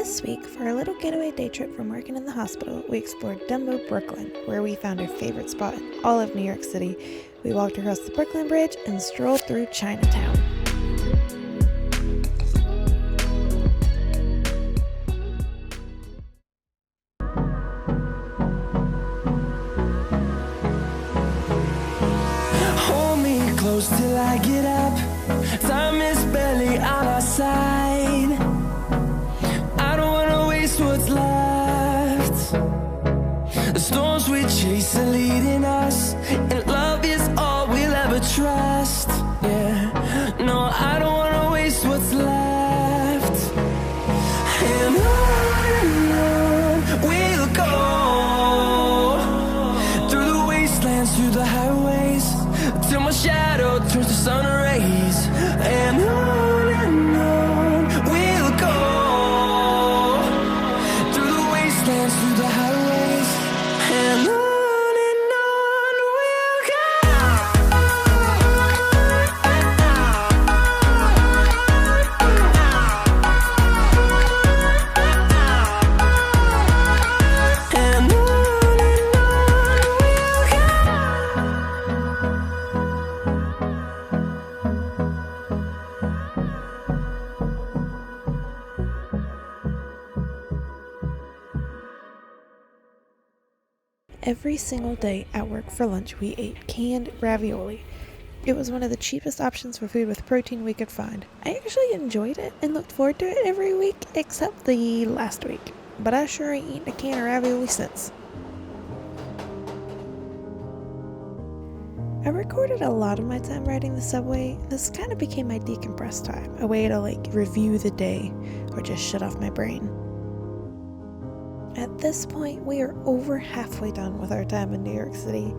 This week, for our little getaway day trip from working in the hospital, we explored Dumbo Brooklyn, where we found our favorite spot in all of New York City. We walked across the Brooklyn Bridge and strolled through Chinatown. Hold me close till I get up. Time is barely on our side. I don't wanna waste what's left. The storms we chase are leading us, and love is all we'll ever trust. Yeah, no, I don't wanna waste what's left. And on we'll go, through the wastelands, through the highways, till my shadow turns to sun rays. And on we'll go, through the wastelands, through the highways, and on we'll go. And on we'll go. Every single day at work for lunch, we ate canned ravioli. It was one of the cheapest options for food with protein we could find. I actually enjoyed it and looked forward to it every week, except the last week. But I sure ain't eaten a can of ravioli since. I recorded a lot of my time riding the subway. This kind of became my decompress time, a way to review the day or just shut off my brain. At this point, we are over halfway done with our time in New York City.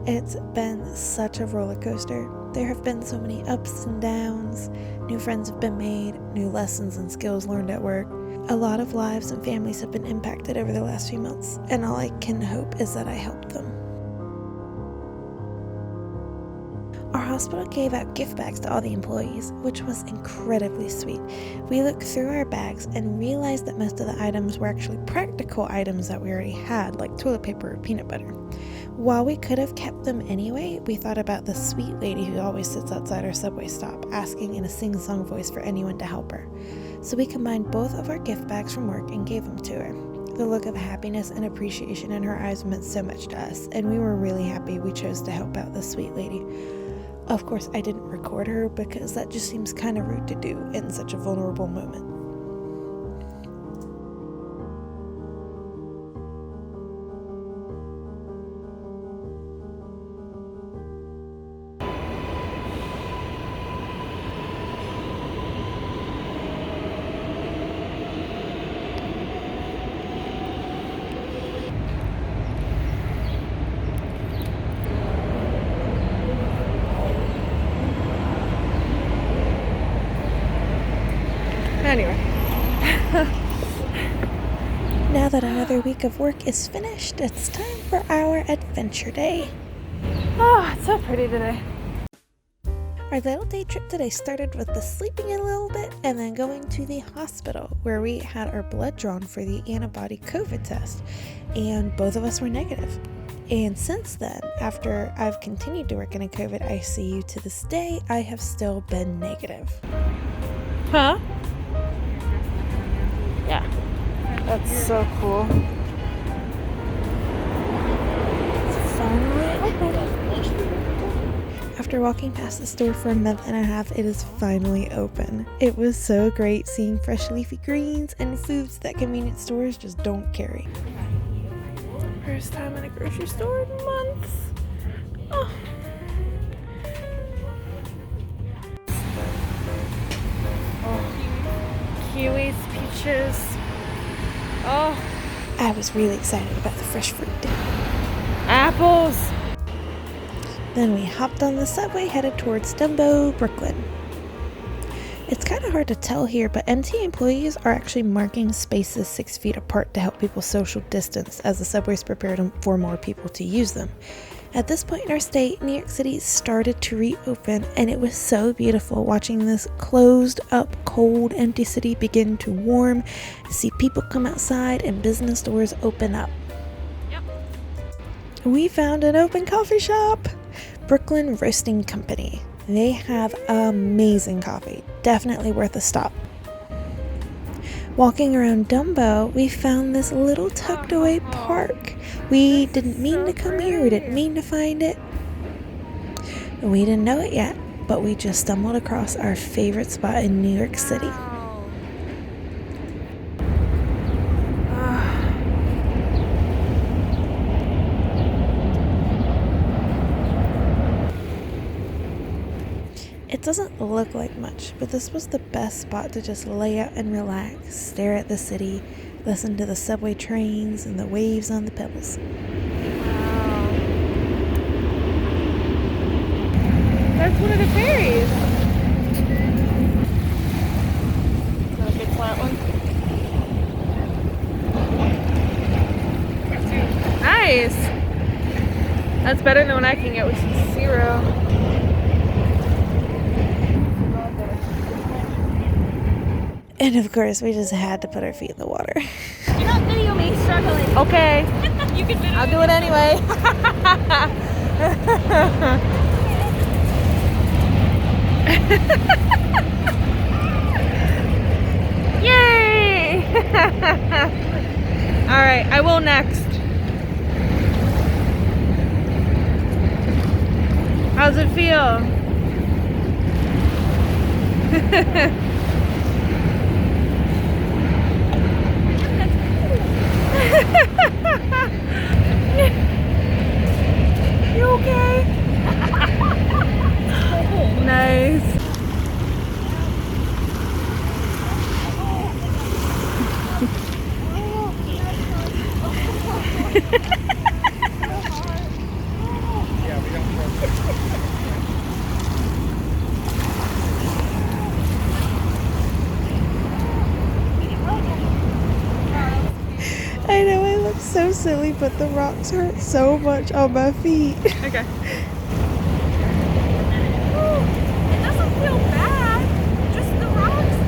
It's been such a roller coaster. There have been so many ups and downs. New friends have been made, new lessons and skills learned at work. A lot of lives and families have been impacted over the last few months, and all I can hope is that I helped them. Our hospital gave out gift bags to all the employees, which was incredibly sweet. We looked through our bags and realized that most of the items were actually practical items that we already had, like toilet paper or peanut butter. While we could have kept them anyway, we thought about the sweet lady who always sits outside our subway stop, asking in a sing-song voice for anyone to help her. So we combined both of our gift bags from work and gave them to her. The look of happiness and appreciation in her eyes meant so much to us, and we were really happy we chose to help out this sweet lady. Of course, I didn't record her because that just seems kind of rude to do in such a vulnerable moment. Anyway, now that another week of work is finished, it's time for our adventure day. Oh, it's so pretty today. Our little day trip today started with the sleeping a little bit and then going to the hospital where we had our blood drawn for the antibody COVID test, and both of us were negative. And since then, after I've continued to work in a COVID ICU to this day, I have still been negative. Huh? Yeah. That's so cool. It's finally open. After walking past the store for a month and a half, it is finally open. It was so great seeing fresh leafy greens and foods that convenience stores just don't carry. First time in a grocery store in months. Oh. Kiwis, peaches. Oh, I was really excited about the fresh fruit. apples. Then we hopped on the subway headed towards Dumbo Brooklyn. It's kind of hard to tell here, but MTA employees are actually marking spaces 6 feet apart to help people social distance as the subways prepare for more people to use them. At this point in our stay, New York City started to reopen, and it was so beautiful watching this closed up, cold, empty city begin to warm, see people come outside, and business doors open up. Yep. We found an open coffee shop, Brooklyn Roasting Company. They have amazing coffee, definitely worth a stop. Walking around Dumbo, we found this little tucked away park. We didn't mean to come here, we didn't mean to find it. We didn't know it yet, but we just stumbled across our favorite spot in New York City. It doesn't look like much, but this was the best spot to just lay out and relax, stare at the city, listen to the subway trains and the waves on the pebbles. Wow. That's one of the ferries. Is that a big flat one? Nice! That's better than what I can get, which is 0. And of course, we just had to put our feet in the water. Do not video me struggling. Okay. You can video. I'll do it anyway. Yay! All right, I will next. How's it feel? You okay? Nice. I know I look so silly, but the rocks hurt so much on my feet. Okay. It doesn't feel bad. Just the rocks.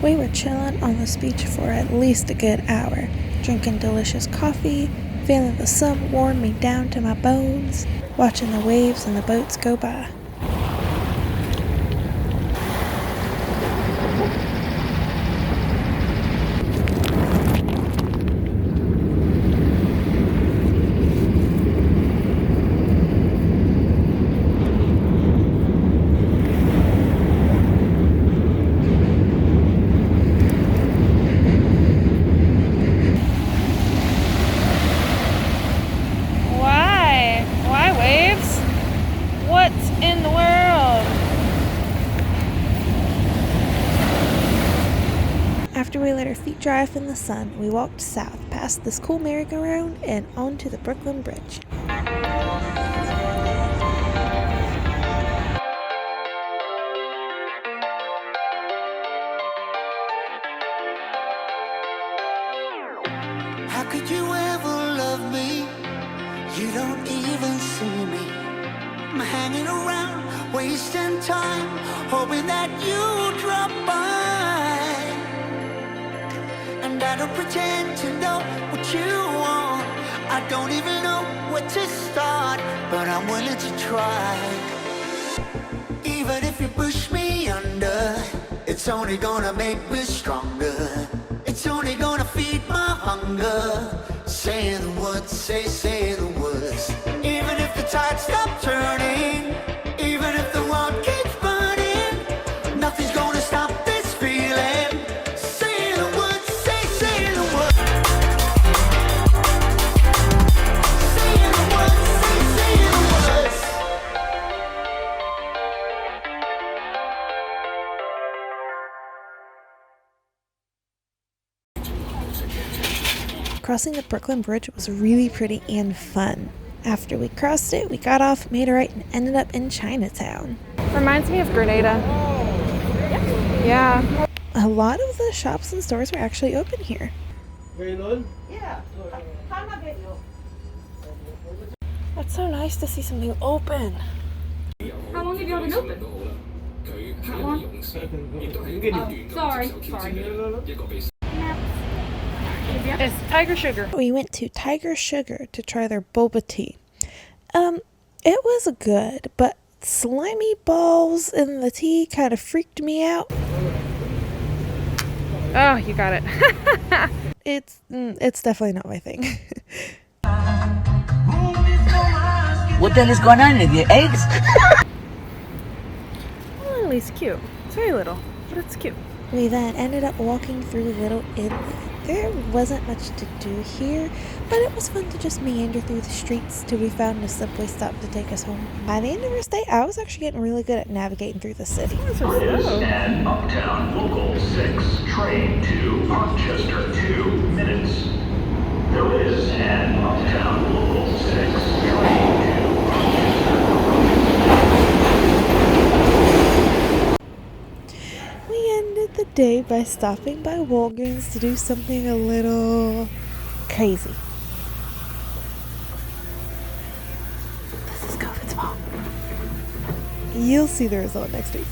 We were chilling on this beach for at least a good hour, drinking delicious coffee, feeling the sun warm me down to my bones, watching the waves and the boats go by. Why waves? What in the world? After we let our feet dry off in the sun, we walked south past this cool merry-go-round and onto the Brooklyn Bridge. How could you ever love me? You don't even see me. I'm hanging around, wasting time, hoping that you drop by. And I don't pretend to know what you want. I don't even know where to start, but I'm willing to try. Even if you push me under, it's only gonna make me stronger. It's only gonna feed my hunger. Say the words, say the words. Even if the tide stops turning, even if the world keeps burning, nothing's gonna stop this feeling. Say the words, say the words. Say the words, say the words. Crossing the Brooklyn Bridge was really pretty and fun. After we crossed it, we got off, made a right, and ended up in Chinatown. Reminds me of Grenada. Yeah. A lot of the shops and stores were actually open here. That's so nice to see something open. How long have you been open? How long? Sorry. It's Tiger Sugar. We went to Tiger Sugar to try their boba tea. It was good, but slimy balls in the tea kind of freaked me out. Oh, you got it. It's definitely not my thing. What the hell is going on with your eggs? Well, Lily's cute. It's very little, but it's cute. We then ended up walking through Little Italy. There wasn't much to do here, but it was fun to just meander through the streets till we found a subway stop to take us home. By the end of our stay, I was actually getting really good at navigating through the city. There is an Uptown Local 6 train to Rochester, 2 minutes. There is an Uptown Local 6 train to Rochester. We ended the day by stopping by Walgreens to do something a little crazy. This is COVID's fault. You'll see the result next week.